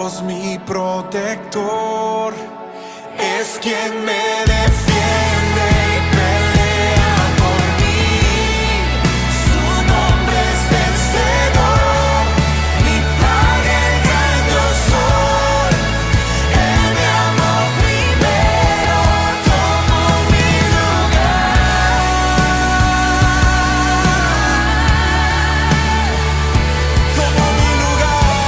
Dios mi protector es quien me defiende y pelea por mí. Su nombre es vencedor, mi Padre el gran yo soy. Él me amó primero, tomó mi lugar. Tomó mi lugar,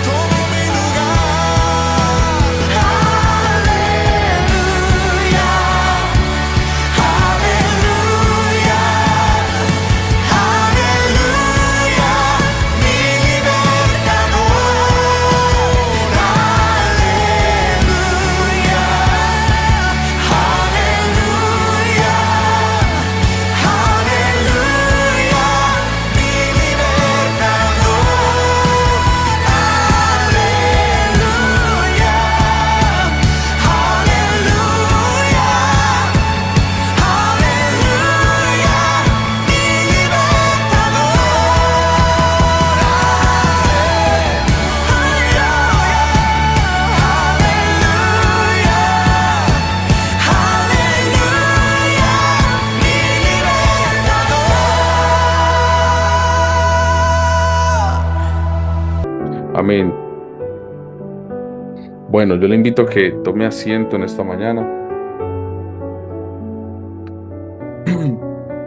tomó mi lugar. Aleluya, aleluya, aleluya, mi libertador. Aleluya, aleluya, aleluya, mi libertador. Aleluya, aleluya, aleluya, mi libertador. Amén. Bueno, yo le invito a que tome asiento en esta mañana.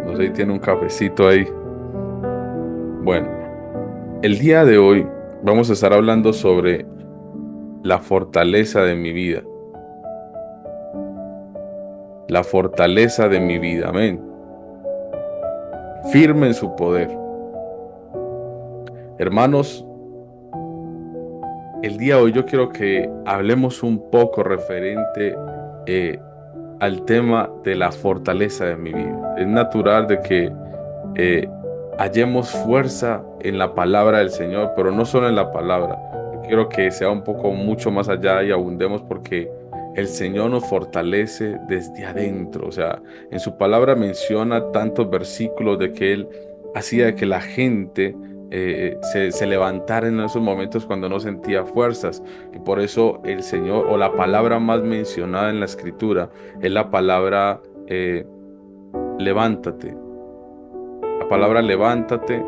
No sé si tiene un cafecito ahí. Bueno, el día de hoy vamos a estar hablando sobre la fortaleza de mi vida. La fortaleza de mi vida. Amén. Firme en su poder. Hermanos, el día de hoy yo quiero que hablemos un poco referente al tema de la fortaleza de mi vida. Es natural de que hallemos fuerza en la palabra del Señor, pero no solo en la palabra. Yo quiero que sea un poco mucho más allá y abundemos porque el Señor nos fortalece desde adentro. O sea, en su palabra menciona tantos versículos de que Él hacía que la gente se levantara en esos momentos cuando no sentía fuerzas. Y por eso el Señor, o la palabra más mencionada en la Escritura, es la palabra levántate. La palabra levántate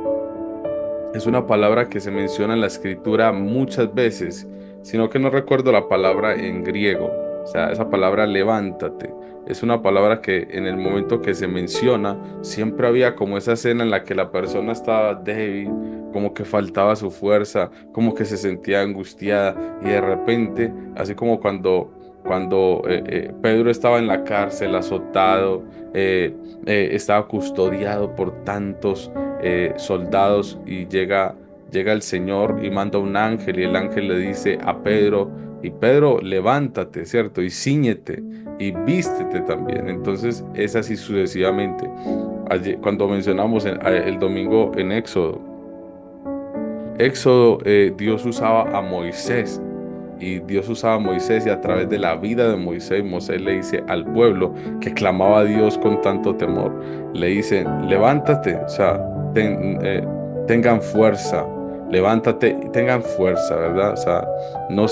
es una palabra que se menciona en la Escritura muchas veces, sino que no recuerdo la palabra en griego. O sea, esa palabra levántate es una palabra que en el momento que se menciona, siempre había como esa escena en la que la persona estaba débil, como que faltaba su fuerza, como que se sentía angustiada y de repente, así como cuando Pedro estaba en la cárcel azotado, estaba custodiado por tantos soldados y llega el Señor y manda un ángel y el ángel le dice a Pedro, y Pedro, levántate, ¿cierto? Y cíñete y vístete también. Entonces es así sucesivamente. Cuando mencionamos el domingo en Éxodo, Dios usaba a Moisés. Y Dios usaba a Moisés y a través de la vida de Moisés, Moisés le dice al pueblo que clamaba a Dios con tanto temor, le dice, levántate, o sea, tengan fuerza, levántate y tengan fuerza, ¿verdad? O sea, no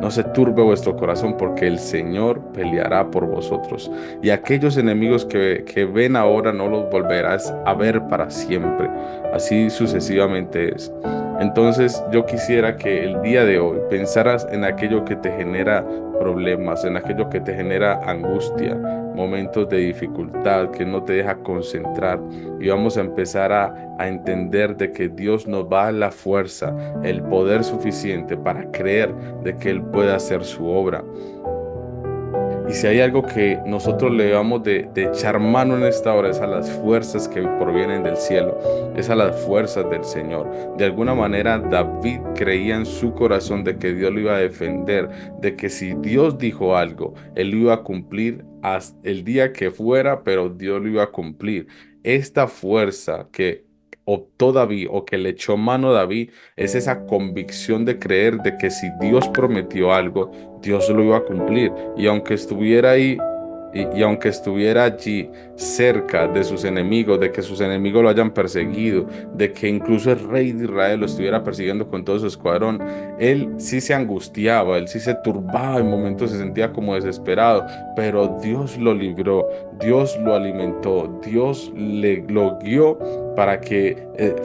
se turbe vuestro corazón porque el Señor peleará por vosotros. Y aquellos enemigos que ven ahora no los volverás a ver para siempre. Así sucesivamente es. Entonces yo quisiera que el día de hoy pensaras en aquello que te genera problemas, en aquello que te genera angustia, momentos de dificultad que no te deja concentrar. Y vamos a empezar a entender de que Dios nos va a dar la fuerza, el poder suficiente para creer de que Él puede hacer su obra. Y si hay algo que nosotros le debamos de echar mano en esta hora, es a las fuerzas que provienen del cielo, es a las fuerzas del Señor. De alguna manera David creía en su corazón de que Dios lo iba a defender, de que si Dios dijo algo, Él lo iba a cumplir hasta el día que fuera, pero Dios lo iba a cumplir. Esta fuerza que optó David o que le echó mano David es esa convicción de creer de que si Dios prometió algo, Dios lo iba a cumplir. Y aunque estuviera ahí Y aunque estuviera allí cerca de sus enemigos, de que sus enemigos lo hayan perseguido, de que incluso el rey de Israel lo estuviera persiguiendo con todo su escuadrón, él sí se angustiaba, él sí se turbaba, en momentos se sentía como desesperado, pero Dios lo libró, Dios lo alimentó, Dios lo guió para que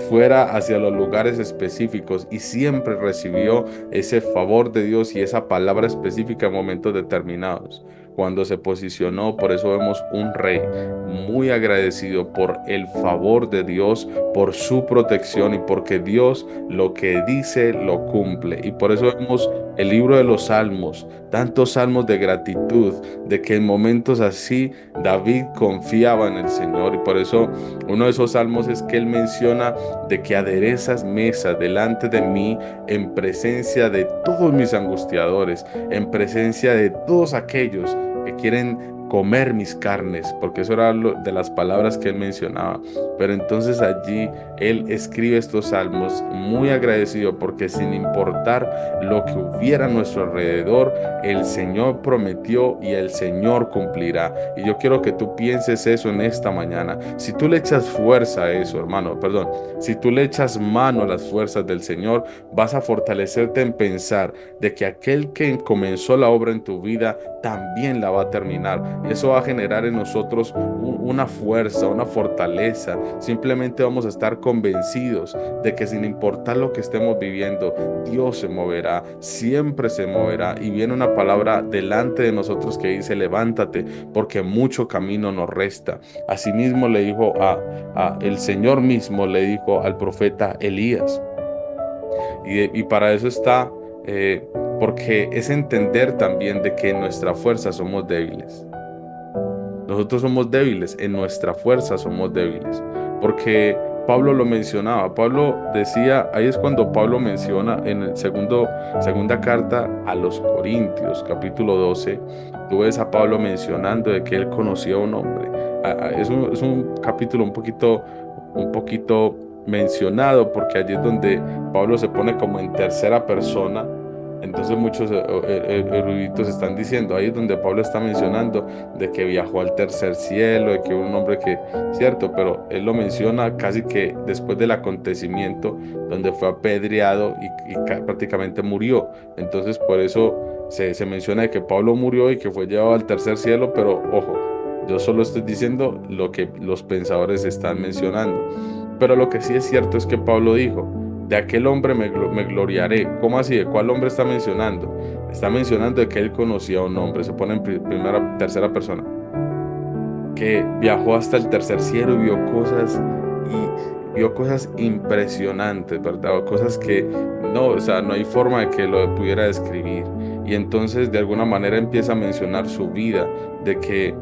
fuera hacia los lugares específicos y siempre recibió ese favor de Dios y esa palabra específica en momentos determinados. Cuando se posicionó, por eso vemos un rey muy agradecido por el favor de Dios, por su protección y porque Dios lo que dice lo cumple. Y por eso vemos el libro de los Salmos, tantos salmos de gratitud, de que en momentos así David confiaba en el Señor. Y por eso uno de esos salmos es que él menciona de que aderezas mesa delante de mí en presencia de todos mis angustiadores, en presencia de todos aquellos que quieren comer mis carnes, porque eso era de las palabras que él mencionaba. Pero entonces allí él escribe estos salmos muy agradecido porque sin importar lo que hubiera a nuestro alrededor, el Señor prometió y el Señor cumplirá. Y yo quiero que tú pienses eso en esta mañana. Si tú le echas fuerza a eso, hermano, perdón, si tú le echas mano a las fuerzas del Señor, vas a fortalecerte en pensar de que aquel que comenzó la obra en tu vida también la va a terminar. Y eso va a generar en nosotros una fuerza, una fortaleza. Simplemente vamos a estar convencidos de que sin importar lo que estemos viviendo, Dios se moverá, siempre se moverá. Y viene una palabra delante de nosotros que dice: levántate, porque mucho camino nos resta. Asimismo le dijo el Señor mismo le dijo al profeta Elías. Y para eso está, porque es entender también de que en nuestra fuerza somos débiles. Nosotros somos débiles, en nuestra fuerza somos débiles. Porque Pablo lo mencionaba, Pablo decía, ahí es cuando Pablo menciona en el segunda carta a los Corintios, capítulo 12, tú ves a Pablo mencionando de que él conocía a un hombre. Es un capítulo un poquito mencionado, porque allí es donde Pablo se pone como en tercera persona. Entonces muchos eruditos están diciendo, ahí es donde Pablo está mencionando de que viajó al tercer cielo, de que un hombre que, cierto, pero él lo menciona casi que después del acontecimiento donde fue apedreado y prácticamente murió. Entonces por eso se menciona de que Pablo murió y que fue llevado al tercer cielo, pero ojo, yo solo estoy diciendo lo que los pensadores están mencionando. Pero lo que sí es cierto es que Pablo dijo: de aquel hombre me gloriaré. ¿Cómo así? ¿De cuál hombre está mencionando? Está mencionando de que él conocía a un hombre, se pone en tercera persona, que viajó hasta el tercer cielo y vio cosas impresionantes, ¿verdad? Cosas que no, o sea, no hay forma de que lo pudiera describir. Y entonces de alguna manera empieza a mencionar su vida, de que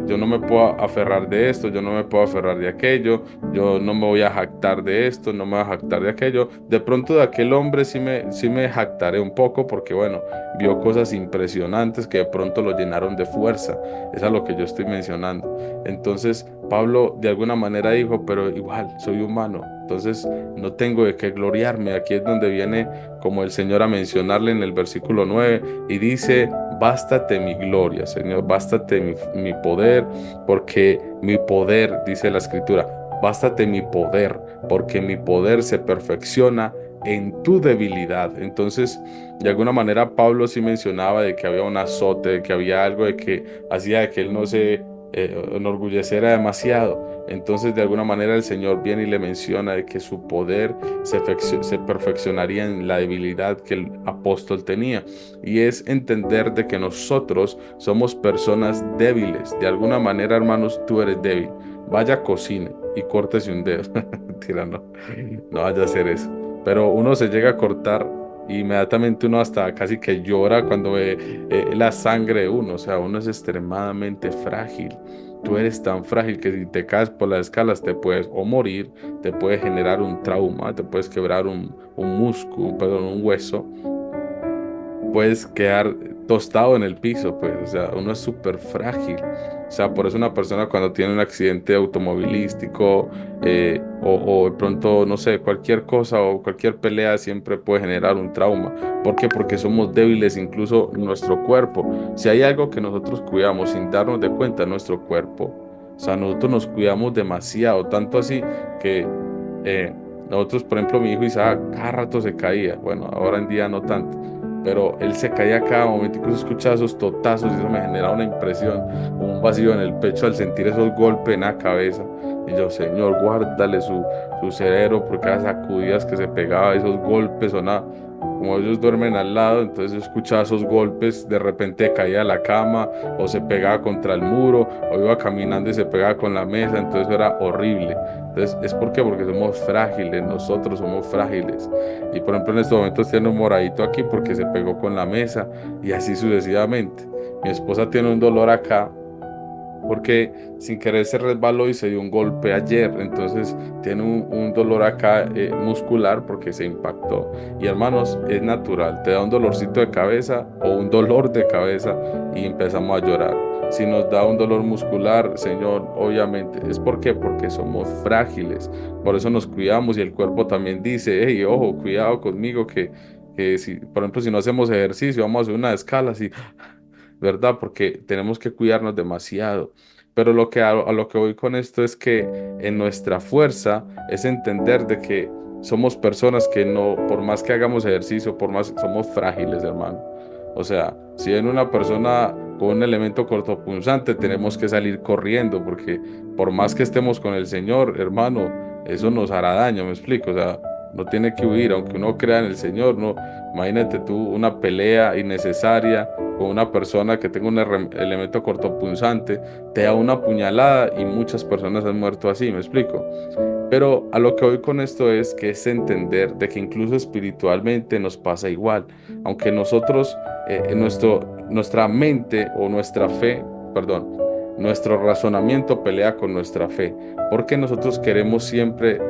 yo no me puedo aferrar de esto, yo no me puedo aferrar de aquello, yo no me voy a jactar de esto, no me voy a jactar de aquello. De pronto de aquel hombre sí me jactaré un poco, porque bueno, vio cosas impresionantes que de pronto lo llenaron de fuerza. Es a lo que yo estoy mencionando. Entonces Pablo de alguna manera dijo: pero igual soy humano, entonces no tengo de qué gloriarme. Aquí es donde viene como el Señor a mencionarle en el versículo 9 y dice: bástate mi gloria, Señor, bástate mi poder, porque mi poder, dice la Escritura, bástate mi poder, porque mi poder se perfecciona en tu debilidad. Entonces, de alguna manera, Pablo sí mencionaba de que había un azote, de que había algo de que hacía de que él no se enorgulleciera demasiado. Entonces, de alguna manera, el Señor viene y le menciona de que su poder se perfeccionaría en la debilidad que el apóstol tenía. Y es entender de que nosotros somos personas débiles. De alguna manera, hermanos, tú eres débil. Vaya, cocine y córtese un dedo. Mentira, no vaya a hacer eso. Pero uno se llega a cortar y inmediatamente uno hasta casi que llora cuando ve la sangre de uno. O sea, uno es extremadamente frágil. Tú eres tan frágil que si te caes por las escalas te puedes o morir, te puede generar un trauma, te puedes quebrar un músculo, perdón, un hueso, puedes quedar tostado en el piso, pues, o sea, uno es súper frágil, sea, por eso una persona cuando tiene un accidente automovilístico o de pronto, no sé, cualquier cosa o cualquier pelea siempre puede generar un trauma. ¿Por qué? Porque somos débiles incluso en nuestro cuerpo. Si hay algo que nosotros cuidamos sin darnos de cuenta, nuestro cuerpo. O sea, nosotros nos cuidamos demasiado, tanto así que eh, nosotros, por ejemplo, mi hijo Isaac, cada rato se caía. Bueno, ahora en día no tanto, pero él se caía cada momento, incluso escuchaba esos totazos y eso me generaba una impresión, un vacío en el pecho al sentir esos golpes en la cabeza. Y yo, Señor, guárdale su cerebro porque las sacudidas que se pegaba, esos golpes o nada. Como ellos duermen al lado, entonces yo escuchaba esos golpes, de repente caía de la cama o se pegaba contra el muro o iba caminando y se pegaba con la mesa, entonces era horrible. Entonces, ¿es por qué? Porque somos frágiles, nosotros somos frágiles. Y por ejemplo, en estos momentos tiene un moradito aquí porque se pegó con la mesa y así sucesivamente. Mi esposa tiene un dolor acá porque sin querer se resbaló y se dio un golpe ayer, entonces tiene un dolor acá muscular porque se impactó. Y hermanos, es natural, te da un dolorcito de cabeza o un dolor de cabeza y empezamos a llorar. Si nos da un dolor muscular, Señor, obviamente, ¿es por qué? Porque somos frágiles, por eso nos cuidamos y el cuerpo también dice, hey, ojo, cuidado conmigo que si, por ejemplo, si no hacemos ejercicio, vamos a hacer una escala así, ¿verdad? Porque tenemos que cuidarnos demasiado. Pero a lo que voy con esto es que en nuestra fuerza es entender de que somos personas que no, por más que hagamos ejercicio, por más, somos frágiles, hermano. O sea, si en una persona con un elemento cortopunzante, tenemos que salir corriendo, porque por más que estemos con el Señor, hermano, eso nos hará daño, me explico. O sea, no tiene que huir, aunque uno crea en el Señor, no. Imagínate tú una pelea innecesaria con una persona que tenga un elemento cortopunzante, te da una puñalada y muchas personas han muerto así, ¿me explico? Pero a lo que voy con esto es que es entender de que incluso espiritualmente nos pasa igual, aunque nosotros, nuestra mente o nuestra fe, perdón, nuestro razonamiento pelea con nuestra fe, porque nosotros queremos siempre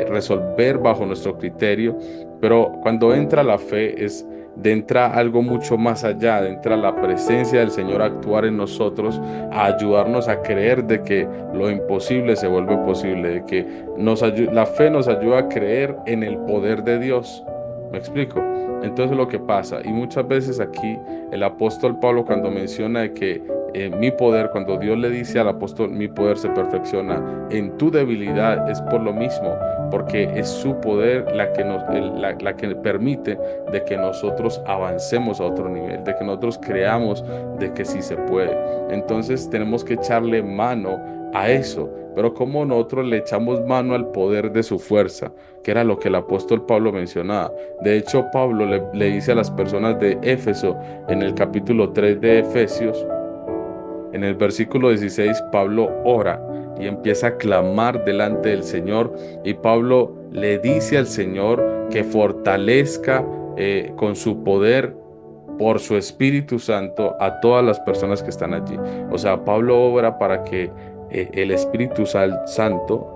resolver bajo nuestro criterio, pero cuando entra la fe es de entra algo mucho más allá, de entra la presencia del Señor a actuar en nosotros, a ayudarnos a creer de que lo imposible se vuelve posible, de que la fe nos ayuda a creer en el poder de Dios. ¿Me explico? Entonces lo que pasa, y muchas veces aquí el apóstol Pablo cuando menciona de que mi poder, cuando Dios le dice al apóstol, mi poder se perfecciona en tu debilidad, es por lo mismo, porque es su poder la que permite de que nosotros avancemos a otro nivel, de que nosotros creamos de que sí se puede. Entonces tenemos que echarle mano a eso. Pero como nosotros le echamos mano al poder de su fuerza, que era lo que el apóstol Pablo mencionaba. De hecho, Pablo le dice a las personas de Éfeso en el capítulo 3 de Efesios, en el versículo 16, Pablo ora y empieza a clamar delante del Señor y Pablo le dice al Señor que fortalezca con su poder por su Espíritu Santo a todas las personas que están allí. O sea, Pablo obra para que el Espíritu Santo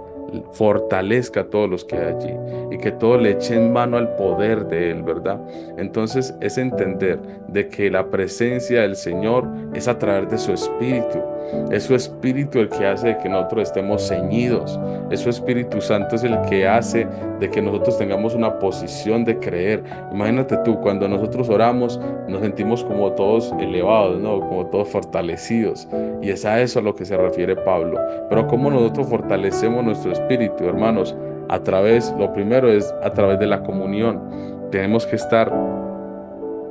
fortalezca a todos los que hay allí y que todos le echen mano al poder de Él, ¿verdad? Entonces es entender de que la presencia del Señor es a través de su Espíritu. Es su Espíritu el que hace de que nosotros estemos ceñidos. Es su Espíritu Santo es el que hace de que nosotros tengamos una posición de creer. Imagínate tú, cuando nosotros oramos, nos sentimos como todos elevados, ¿no? Como todos fortalecidos. Y es a eso a lo que se refiere Pablo. Pero ¿cómo nosotros fortalecemos nuestro espíritu, hermanos? Lo primero es a través de la comunión. Tenemos que estar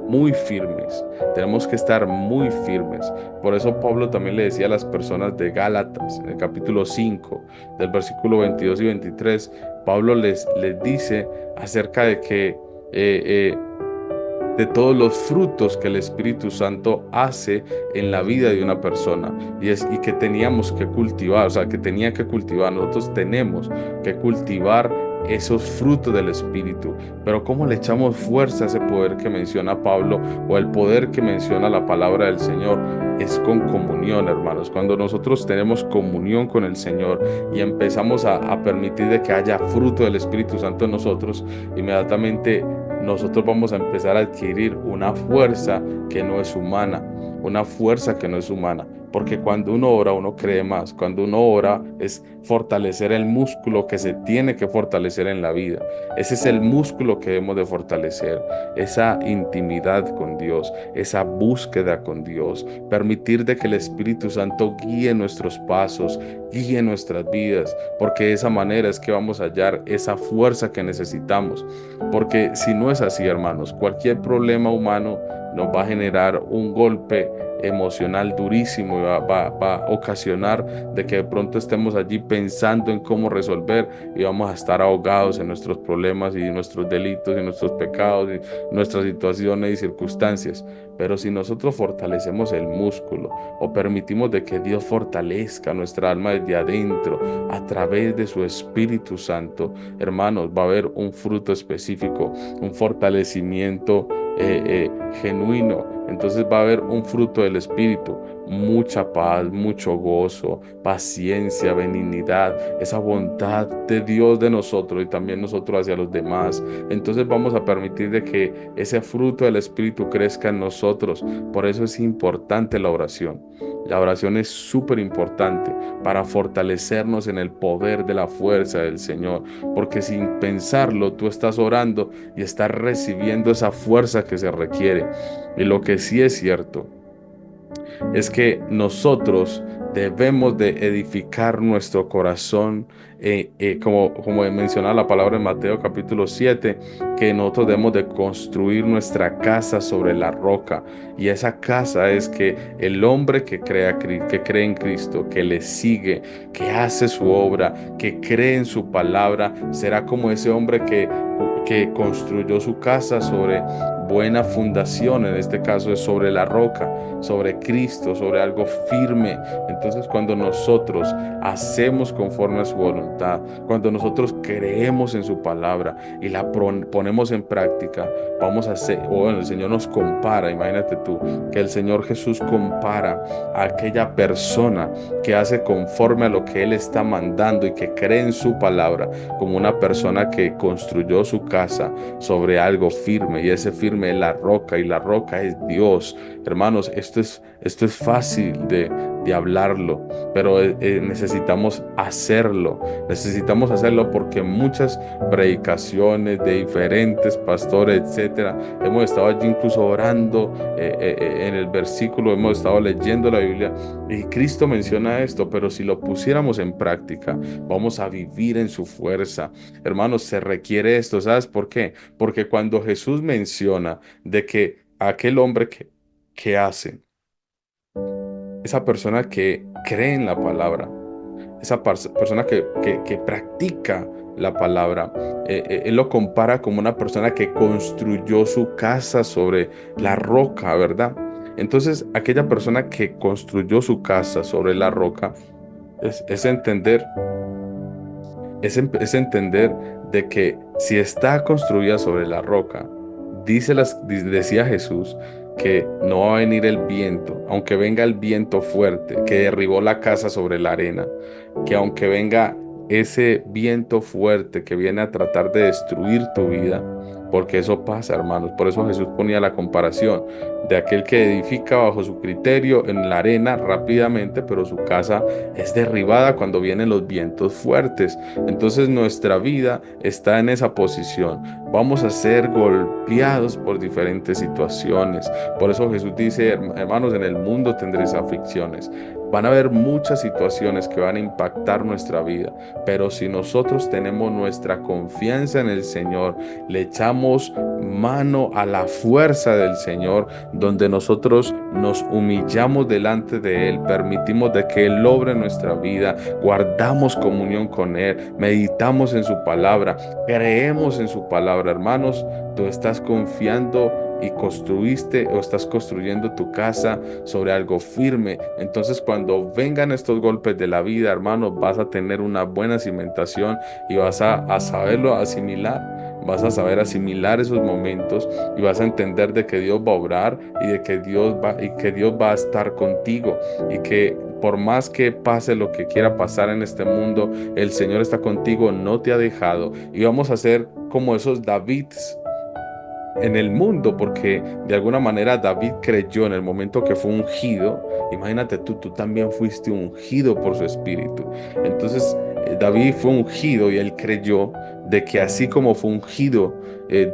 muy firmes, tenemos que estar muy firmes. Por eso Pablo también le decía a las personas de Gálatas, en el capítulo 5, del versículo 22 y 23, Pablo les dice acerca de que de todos los frutos que el Espíritu Santo hace en la vida de una persona y que teníamos que cultivar, o sea, que tenía que cultivar, nosotros tenemos que cultivar esos frutos del Espíritu. Pero ¿cómo le echamos fuerza a ese poder que menciona Pablo o el poder que menciona la palabra del Señor? Es con comunión, hermanos. Cuando nosotros tenemos comunión con el Señor y empezamos a permitir de que haya fruto del Espíritu Santo en nosotros, inmediatamente nosotros vamos a empezar a adquirir una fuerza que no es humana. una fuerza que no es humana. Porque cuando uno ora, uno cree más. Cuando uno ora es fortalecer el músculo que se tiene que fortalecer en la vida. Ese es el músculo que debemos de fortalecer. Esa intimidad con Dios, esa búsqueda con Dios. Permitir de que el Espíritu Santo guíe nuestros pasos, guíe nuestras vidas. Porque de esa manera es que vamos a hallar esa fuerza que necesitamos. Porque si no es así, hermanos, cualquier problema humano nos va a generar un golpe emocional durísimo y va a ocasionar de que de pronto estemos allí pensando en cómo resolver y vamos a estar ahogados en nuestros problemas y nuestros delitos y nuestros pecados y nuestras situaciones y circunstancias. Pero si nosotros fortalecemos el músculo o permitimos de que Dios fortalezca nuestra alma desde adentro a través de su Espíritu Santo, hermanos, va a haber un fruto específico, un fortalecimiento genuino. Entonces va a haber un fruto del Espíritu, mucha paz, mucho gozo, paciencia, benignidad, esa bondad de Dios de nosotros y también nosotros hacia los demás. Entonces vamos a permitir de que ese fruto del Espíritu crezca en nosotros. Por eso es importante la oración. La oración es súper importante para fortalecernos en el poder de la fuerza del Señor, porque sin pensarlo tú estás orando y estás recibiendo esa fuerza que se requiere. Y lo que sí es cierto es que nosotros debemos de edificar nuestro corazón, como menciona la palabra en Mateo capítulo 7, que nosotros debemos de construir nuestra casa sobre la roca. Y esa casa es que el hombre que cree en Cristo, que le sigue, que hace su obra, que cree en su palabra, será como ese hombre que construyó su casa sobre buena fundación. En este caso es sobre la roca, sobre Cristo, sobre algo firme. Entonces cuando nosotros hacemos conforme a su voluntad, cuando nosotros creemos en su palabra y la ponemos en práctica, vamos a hacer, bueno, el Señor nos compara, imagínate tú, que el Señor Jesús compara a aquella persona que hace conforme a lo que Él está mandando y que cree en su palabra, como una persona que construyó su casa sobre algo firme, y ese firme es la roca, y la roca es Dios. Hermanos, esto es fácil de hablarlo, pero necesitamos hacerlo. Necesitamos hacerlo porque muchas predicaciones de diferentes pastores, etcétera, hemos estado allí incluso orando en el versículo, hemos estado leyendo la Biblia y Cristo menciona esto, pero si lo pusiéramos en práctica, vamos a vivir en su fuerza. Hermanos, se requiere esto. ¿Sabes por qué? Porque cuando Jesús menciona de que aquel hombre que hace, esa persona que cree en la palabra, esa persona que practica la palabra, él lo compara como una persona que construyó su casa sobre la roca, ¿verdad? Entonces, aquella persona que construyó su casa sobre la roca es entender, es entender de que si está construida sobre la roca, decía Jesús que no va a venir el viento, aunque venga el viento fuerte que derribó la casa sobre la arena, que aunque venga ese viento fuerte que viene a tratar de destruir tu vida, porque eso pasa, hermanos. Por eso Jesús ponía la comparación de aquel que edifica bajo su criterio en la arena rápidamente, pero su casa es derribada cuando vienen los vientos fuertes. Entonces nuestra vida está en esa posición. Vamos a ser golpeados por diferentes situaciones. Por eso Jesús dice, hermanos, en el mundo tendréis aflicciones. Van a haber muchas situaciones que van a impactar nuestra vida, pero si nosotros tenemos nuestra confianza en el Señor, le echamos mano a la fuerza del Señor, donde nosotros nos humillamos delante de Él, permitimos de que Él obre nuestra vida, guardamos comunión con Él, meditamos en su palabra, creemos en su palabra, hermanos, tú estás confiando y construiste o estás construyendo tu casa sobre algo firme. Entonces cuando vengan estos golpes de la vida, hermano, vas a tener una buena cimentación y vas a saberlo asimilar. Vas a saber asimilar esos momentos y vas a entender de que Dios va a obrar y de que Dios va a estar contigo, y que por más que pase lo que quiera pasar en este mundo, el Señor está contigo, no te ha dejado. Y vamos a ser como esos Davids en el mundo, porque de alguna manera David creyó en el momento que fue ungido. Imagínate tú también fuiste ungido por su espíritu. Entonces David fue ungido y él creyó de que así como fue ungido,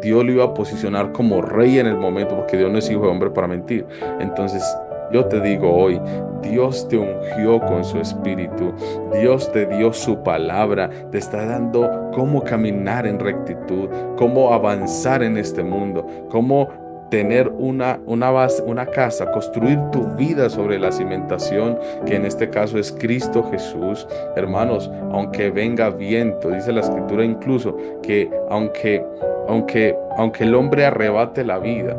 Dios lo iba a posicionar como rey en el momento, porque Dios no es hijo de hombre para mentir. Entonces yo te digo hoy, Dios te ungió con su espíritu, Dios te dio su palabra, te está dando cómo caminar en rectitud, cómo avanzar en este mundo, cómo tener una base, una casa, construir tu vida sobre la cimentación, que en este caso es Cristo Jesús. Hermanos, aunque venga viento, dice la escritura incluso que aunque el hombre arrebate la vida,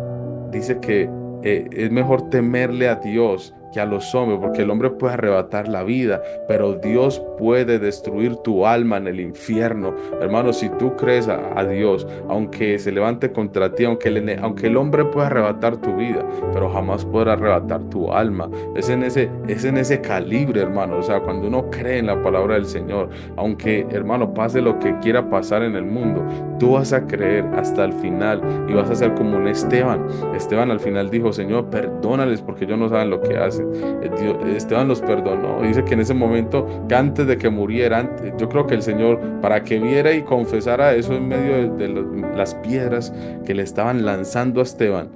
dice que es mejor temerle a Dios que a los hombres, porque el hombre puede arrebatar la vida, pero Dios puede destruir tu alma en el infierno. Hermano, si tú crees a Dios, aunque se levante contra ti, aunque el hombre pueda arrebatar tu vida, pero jamás podrá arrebatar tu alma. Es en ese calibre, hermano. O sea, cuando uno cree en la palabra del Señor, aunque, hermano, pase lo que quiera pasar en el mundo, tú vas a creer hasta el final y vas a ser como un Esteban. Esteban al final dijo: Señor, perdónales porque ellos no saben lo que hacen. Esteban los perdonó. Dice que en ese momento, que antes de que muriera, yo creo que el Señor, para que viera y confesara eso en medio las piedras que le estaban lanzando a Esteban,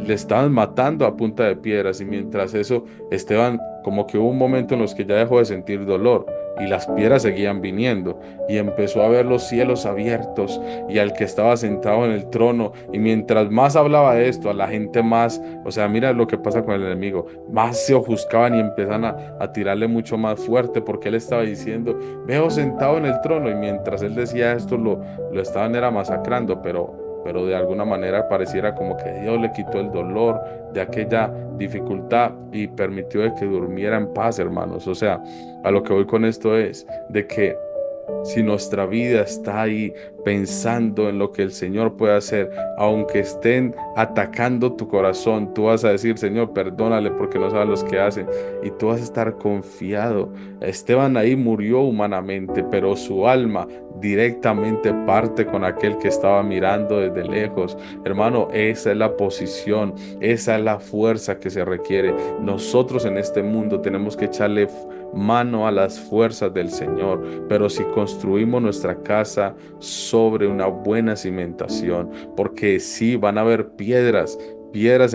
le estaban matando a punta de piedras, y mientras eso, Esteban, como que hubo un momento en los que ya dejó de sentir dolor y las piedras seguían viniendo, y empezó a ver los cielos abiertos y al que estaba sentado en el trono. Y mientras más hablaba de esto, a la gente más, o sea, mira lo que pasa con el enemigo, más se ofuscaban y empezaban a tirarle mucho más fuerte, porque él estaba diciendo: veo sentado en el trono. Y mientras él decía esto, lo estaban era masacrando, pero de alguna manera pareciera como que Dios le quitó el dolor de aquella dificultad y permitió de que durmiera en paz, hermanos. O sea, a lo que voy con esto es de que si nuestra vida está ahí pensando en lo que el Señor puede hacer, aunque estén atacando tu corazón, tú vas a decir: Señor, perdónale porque no saben los que hacen. Y tú vas a estar confiado. Esteban ahí murió humanamente, pero su alma directamente parte con aquel que estaba mirando desde lejos. Hermano, esa es la posición, esa es la fuerza que se requiere. Nosotros en este mundo tenemos que echarle mano a las fuerzas del Señor, pero si construimos nuestra casa sobre una buena cimentación, porque sí van a haber piedras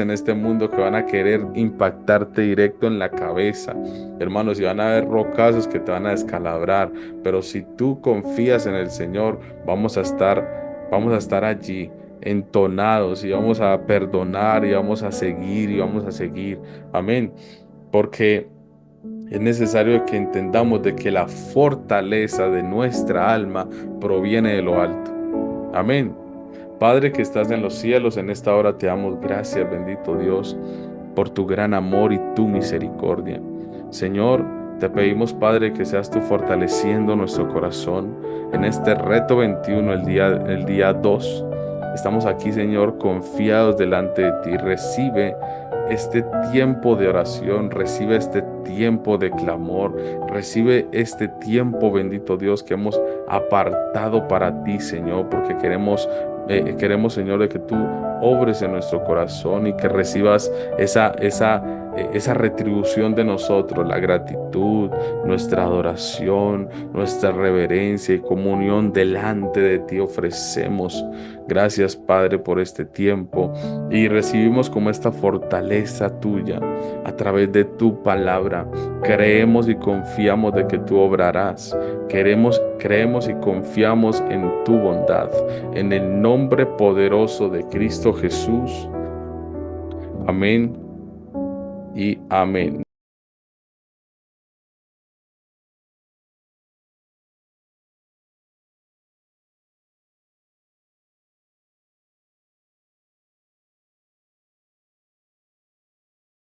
en este mundo que van a querer impactarte directo en la cabeza, hermanos, y van a haber rocazos que te van a descalabrar, pero si tú confías en el Señor, vamos a estar allí entonados, y vamos a perdonar, y vamos a seguir, y vamos a seguir. Amén. Porque es necesario que entendamos de que la fortaleza de nuestra alma proviene de lo alto. Amén. Padre que estás en los cielos, en esta hora te damos gracias, bendito Dios, por tu gran amor y tu misericordia. Señor, te pedimos, Padre, que seas tú fortaleciendo nuestro corazón en este reto 21, el día 2. Estamos aquí, Señor, confiados delante de ti. Recibe este tiempo de oración, recibe este tiempo de clamor, recibe este tiempo, bendito Dios, que hemos apartado para ti, Señor, porque queremos, Señor, de que tú obres en nuestro corazón y que recibas esa retribución de nosotros, la gratitud, nuestra adoración, nuestra reverencia y comunión delante de ti ofrecemos. Gracias, Padre, por este tiempo, y recibimos como esta fortaleza tuya a través de tu palabra. Creemos y confiamos de que tú obrarás. Creemos y confiamos en tu bondad. En el nombre poderoso de Cristo Jesús. Amén y amén.